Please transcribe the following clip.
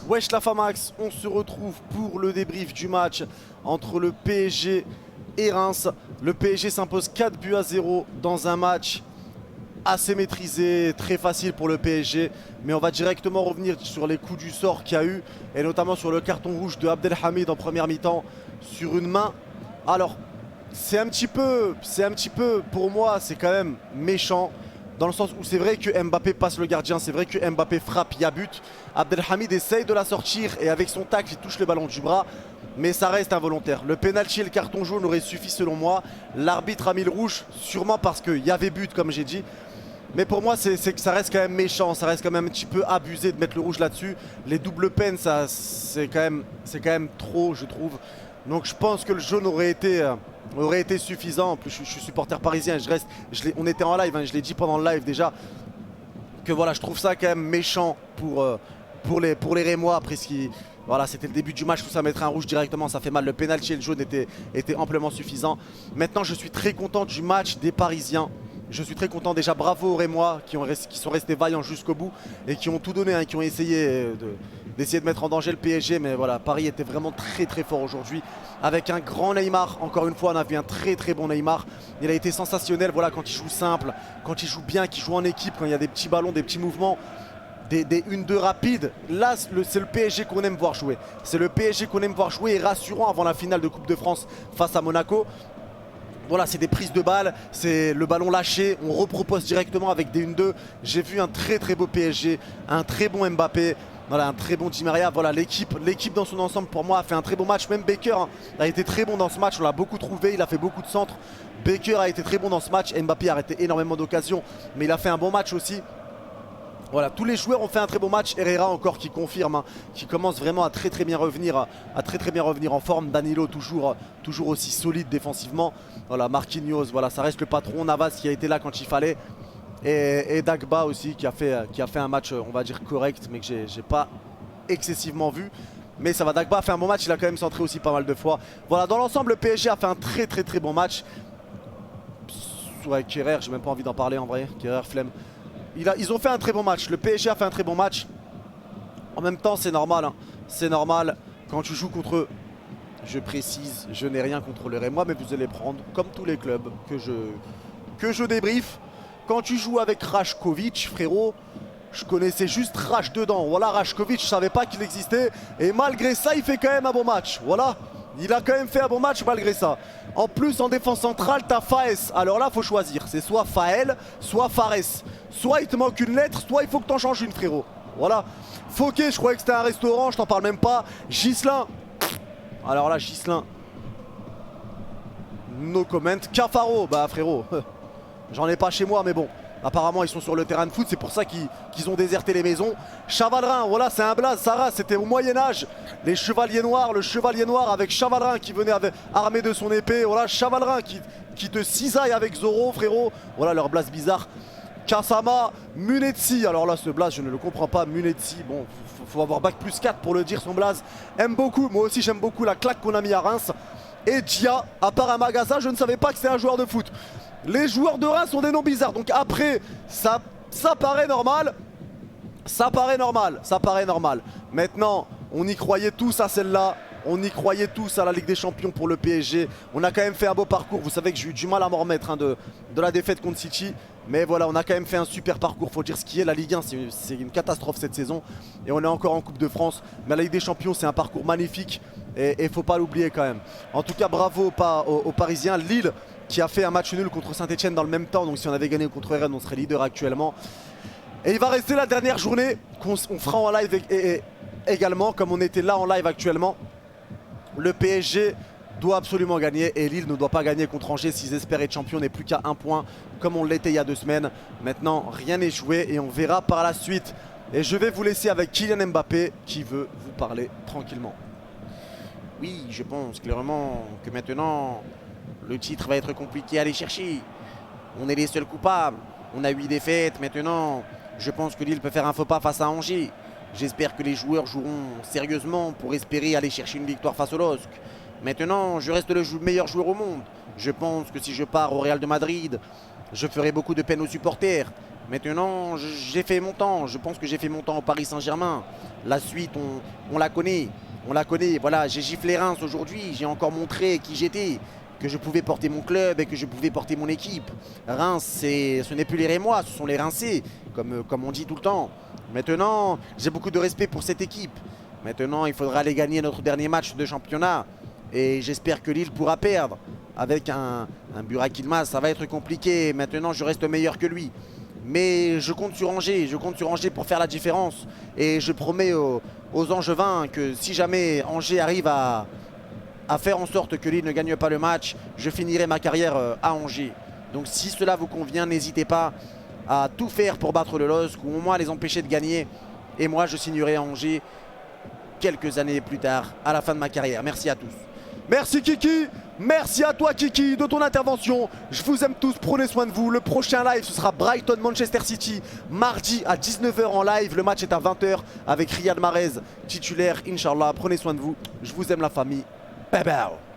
Wesh la Famax, on se retrouve pour le débrief du match entre le PSG et Reims. Le PSG s'impose 4 buts à 0 dans un match assez maîtrisé, très facile pour le PSG. Mais on va directement revenir sur les coups du sort qu'il y a eu, et notamment sur le carton rouge de Abdelhamid en première mi-temps sur une main. Alors, c'est un petit peu, pour moi, c'est quand même méchant. Dans le sens où c'est vrai que Mbappé passe le gardien, c'est vrai que Mbappé frappe, il y a but. Abdelhamid essaye de la sortir et avec son tacle, il touche le ballon du bras. Mais ça reste involontaire. Le pénalty et le carton jaune auraient suffi selon moi. L'arbitre a mis le rouge, sûrement parce qu'il y avait but comme j'ai dit. Mais pour moi, c'est que ça reste quand même méchant, ça reste quand même un petit peu abusé de mettre le rouge là-dessus. Les doubles peines, c'est quand même trop, je trouve. Donc je pense que le jaune aurait été suffisant. En plus, je suis supporter parisien, on était en live, hein, je l'ai dit pendant le live déjà. Que voilà, je trouve ça quand même méchant pour les Rémois. Après, voilà, c'était le début du match, tout ça, mettre un rouge directement, ça fait mal. Le pénalty et le jaune étaient amplement suffisants. Maintenant, je suis très content du match des Parisiens. Je suis très content, déjà bravo aux Rémois qui sont restés vaillants jusqu'au bout et qui ont tout donné, hein, qui ont essayé d'essayer de mettre en danger le PSG. Mais voilà, Paris était vraiment très très fort aujourd'hui avec un grand Neymar. Encore une fois, on a vu un très très bon Neymar. Il a été sensationnel, voilà, quand il joue simple, quand il joue bien, qu'il joue en équipe, quand il y a des petits ballons, des petits mouvements, des 1-2 rapides. Là, c'est le PSG qu'on aime voir jouer. C'est le PSG qu'on aime voir jouer et rassurant avant la finale de Coupe de France face à Monaco. Voilà, c'est des prises de balles, c'est le ballon lâché, on repropose directement avec des 1-2. J'ai vu un très très beau PSG, un très bon Mbappé, voilà, un très bon Di Maria. Voilà, l'équipe dans son ensemble pour moi a fait un très bon match. Même Baker, hein, a été très bon dans ce match, on l'a beaucoup trouvé, il a fait beaucoup de centres. Baker a été très bon dans ce match, Mbappé a arrêté énormément d'occasions, mais il a fait un bon match aussi. Voilà, tous les joueurs ont fait un très beau match. Herrera encore qui confirme, hein, qui commence vraiment à très bien revenir en forme. Danilo toujours aussi solide défensivement. Voilà, Marquinhos, voilà, ça reste le patron. Navas qui a été là quand il fallait. Et Dagba aussi qui a fait un match, on va dire, correct, mais que j'ai pas excessivement vu. Mais ça va, Dagba a fait un bon match, il a quand même centré aussi pas mal de fois. Voilà, dans l'ensemble, le PSG a fait un très bon match. Ouais, Kerrer, j'ai même pas envie d'en parler en vrai. Kerrer, flemme. Ils ont fait un très bon match, le PSG a fait un très bon match. En même temps, c'est normal, hein. C'est normal quand tu joues contre eux. Je précise, je n'ai rien contre le Rémois, mais vous allez prendre, comme tous les clubs que je débriefe. Quand tu joues avec Rajkovic, frérot, je connaissais juste Raj dedans. Voilà, Rajkovic, je savais pas qu'il existait. Et malgré ça, il fait quand même un bon match. Voilà, il a quand même fait un bon match malgré ça. En plus, en défense centrale, t'as Faes. Alors là, faut choisir. C'est soit Fael, soit Fares. Soit il te manque une lettre, soit il faut que t'en changes une, frérot. Voilà. Fauquet, je croyais que c'était un restaurant, je t'en parle même pas. Ghislain. Alors là, Ghislain. No comment. Cafaro, bah frérot. J'en ai pas chez moi, mais bon. Apparemment, ils sont sur le terrain de foot, c'est pour ça qu'ils ont déserté les maisons. Chavalrin, voilà, c'est un blaze. Sarah, c'était au Moyen-Âge. Les chevaliers noirs, le chevalier noir avec Chavalrin qui venait armé de son épée. Voilà, Chavalrin qui te cisaille avec Zoro, frérot. Voilà leur blaze bizarre. Kassama, Munetsi. Alors là, ce blaze, je ne le comprends pas. Munetsi, bon, faut avoir bac plus 4 pour le dire, son blaze. Aime beaucoup, moi aussi, j'aime beaucoup la claque qu'on a mis à Reims. Et Dia, à part un magasin, je ne savais pas que c'était un joueur de foot. Les joueurs de Reims ont des noms bizarres. Donc après, ça paraît normal. Ça paraît normal. Maintenant, on y croyait tous à celle-là. On y croyait tous à la Ligue des Champions pour le PSG. On a quand même fait un beau parcours. Vous savez que j'ai eu du mal à m'en remettre, hein, de la défaite contre City. Mais voilà, on a quand même fait un super parcours. Faut dire ce qui est. La Ligue 1, c'est une catastrophe cette saison. Et on est encore en Coupe de France. Mais la Ligue des Champions, c'est un parcours magnifique. Et faut pas l'oublier quand même. En tout cas, bravo aux Parisiens. Lille qui a fait un match nul contre Saint-Etienne dans le même temps. Donc si on avait gagné contre Rennes, on serait leader actuellement. Et il va rester la dernière journée qu'on fera en live également, comme on était là en live actuellement. Le PSG doit absolument gagner et Lille ne doit pas gagner contre Angers s'ils espèrent être champions. N'est plus qu'à un point comme on l'était il y a 2 semaines. Maintenant, rien n'est joué et on verra par la suite. Et je vais vous laisser avec Kylian Mbappé qui veut vous parler tranquillement. Oui, je pense clairement que maintenant, le titre va être compliqué à aller chercher. On est les seuls coupables. On a 8 défaites. Maintenant, je pense que Lille peut faire un faux pas face à Angers. J'espère que les joueurs joueront sérieusement pour espérer aller chercher une victoire face au LOSC. Maintenant, je reste le meilleur joueur au monde. Je pense que si je pars au Real de Madrid, je ferai beaucoup de peine aux supporters. Maintenant, j'ai fait mon temps. Je pense que j'ai fait mon temps au Paris Saint-Germain. La suite, on la connaît. On la connaît. Voilà, j'ai giflé Reims aujourd'hui. J'ai encore montré qui j'étais. Que je pouvais porter mon club et que je pouvais porter mon équipe. Reims, ce n'est plus les Rémois, ce sont les Rincés, comme on dit tout le temps. Maintenant, j'ai beaucoup de respect pour cette équipe. Maintenant, il faudra aller gagner notre dernier match de championnat. Et j'espère que Lille pourra perdre. Avec un Burak Yılmaz, ça va être compliqué. Maintenant, je reste meilleur que lui. Mais je compte sur Angers. Je compte sur Angers pour faire la différence. Et je promets aux Angevins que si jamais Angers arrive à faire en sorte que Lille ne gagne pas le match, je finirai ma carrière à Angers. Donc si cela vous convient, n'hésitez pas à tout faire pour battre le LOSC ou au moins les empêcher de gagner. Et moi, je signerai à Angers quelques années plus tard, à la fin de ma carrière. Merci à tous. Merci Kiki, merci à toi Kiki de ton intervention. Je vous aime tous, prenez soin de vous. Le prochain live, ce sera Brighton-Manchester City, mardi à 19 h en live. Le match est à 20 h avec Riyad Mahrez, titulaire, Inch'Allah. Prenez soin de vous, je vous aime la famille. Bye bye.